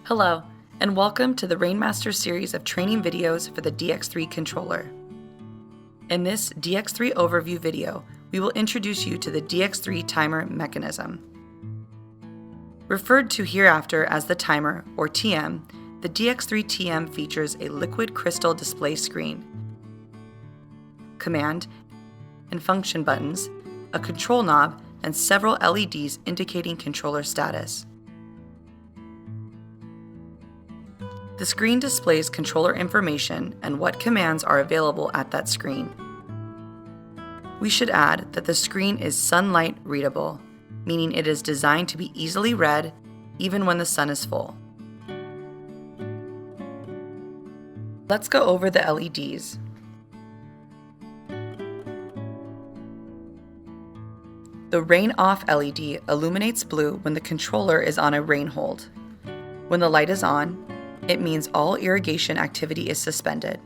Hello, and welcome to the Rainmaster series of training videos for the DX3 controller. In this DX3 overview video, we will introduce you to the DX3 timer mechanism. Referred to hereafter as the timer, or TM, the DX3 TM features a liquid crystal display screen, command and function buttons, a control knob, and several LEDs indicating controller status. The screen displays controller information and what commands are available at that screen. We should add that the screen is sunlight readable, meaning it is designed to be easily read even when the sun is full. Let's go over the LEDs. The rain off LED illuminates blue when the controller is on a rain hold. When the light is on, it means all irrigation activity is suspended.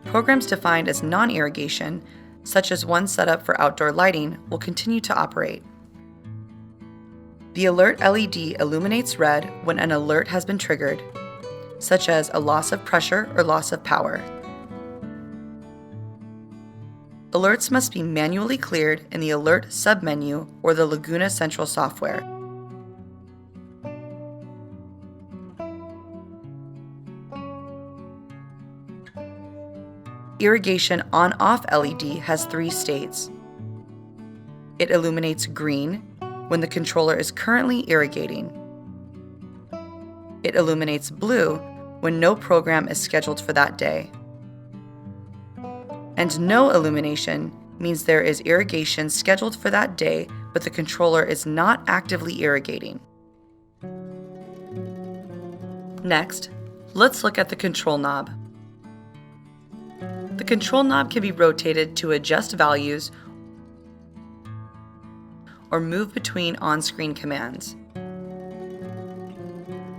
Programs defined as non-irrigation, such as one set up for outdoor lighting, will continue to operate. The alert LED illuminates red when an alert has been triggered, such as a loss of pressure or loss of power. Alerts must be manually cleared in the Alert submenu or the Laguna Central software. Irrigation on-off LED has three states. It illuminates green when the controller is currently irrigating. It illuminates blue when no program is scheduled for that day. And no illumination means there is irrigation scheduled for that day, but the controller is not actively irrigating. Next, let's look at the control knob. The control knob can be rotated to adjust values or move between on-screen commands.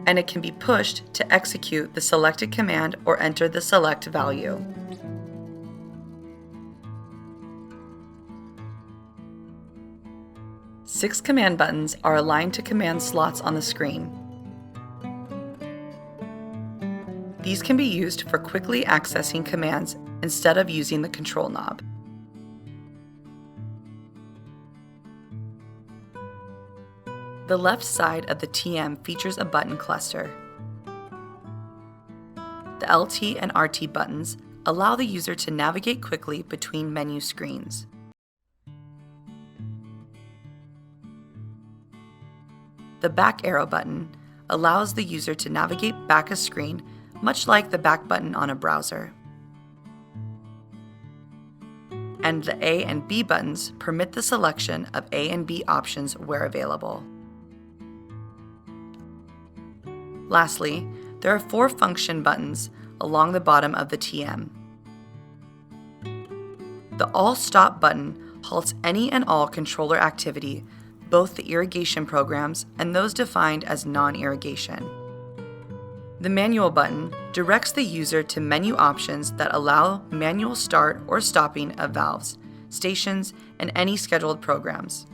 And it can be pushed to execute the selected command or enter the select value. Six command buttons are aligned to command slots on the screen. These can be used for quickly accessing commands instead of using the control knob. The left side of the TM features a button cluster. The LT and RT buttons allow the user to navigate quickly between menu screens. The back arrow button allows the user to navigate back a screen, much like the back button on a browser. And the A and B buttons permit the selection of A and B options where available. Lastly, there are four function buttons along the bottom of the TM. The All Stop button halts any and all controller activity, both the irrigation programs and those defined as non-irrigation. The Manual button directs the user to menu options that allow manual start or stopping of valves, stations, and any scheduled programs.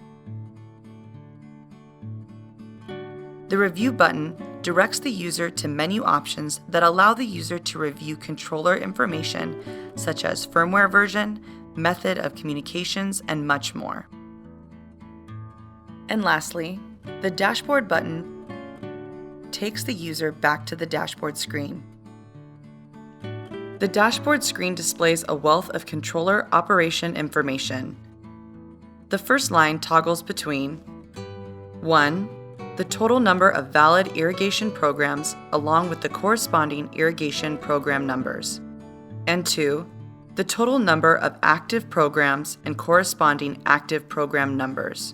The Review button directs the user to menu options that allow the user to review controller information such as firmware version, method of communications, and much more. And lastly, the Dashboard button takes the user back to the dashboard screen. The dashboard screen displays a wealth of controller operation information. The first line toggles between 1. The total number of valid irrigation programs along with the corresponding irrigation program numbers, and 2. The total number of active programs and corresponding active program numbers.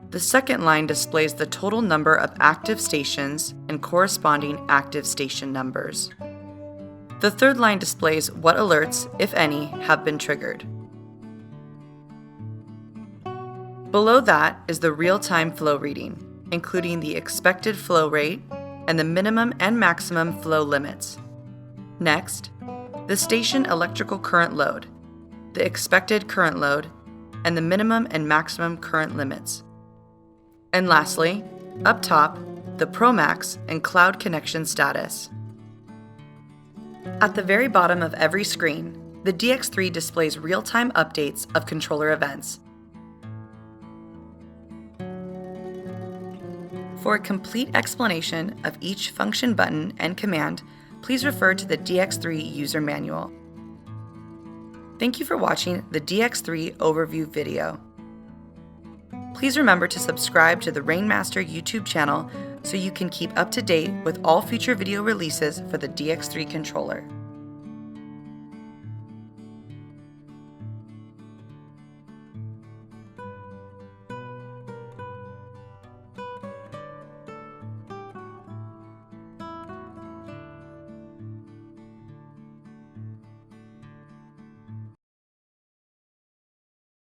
The second line displays the total number of active stations and corresponding active station numbers. The third line displays what alerts, if any, have been triggered. Below that is the real-time flow reading, including the expected flow rate and the minimum and maximum flow limits. Next, the station electrical current load, the expected current load, and the minimum and maximum current limits. And lastly, up top, the ProMax, and cloud connection status. At the very bottom of every screen, the DX3 displays real-time updates of controller events. For a complete explanation of each function button and command, please refer to the DX3 user manual. Thank you for watching the DX3 Overview video. Please remember to subscribe to the Rainmaster YouTube channel so you can keep up to date with all future video releases for the DX3 controller.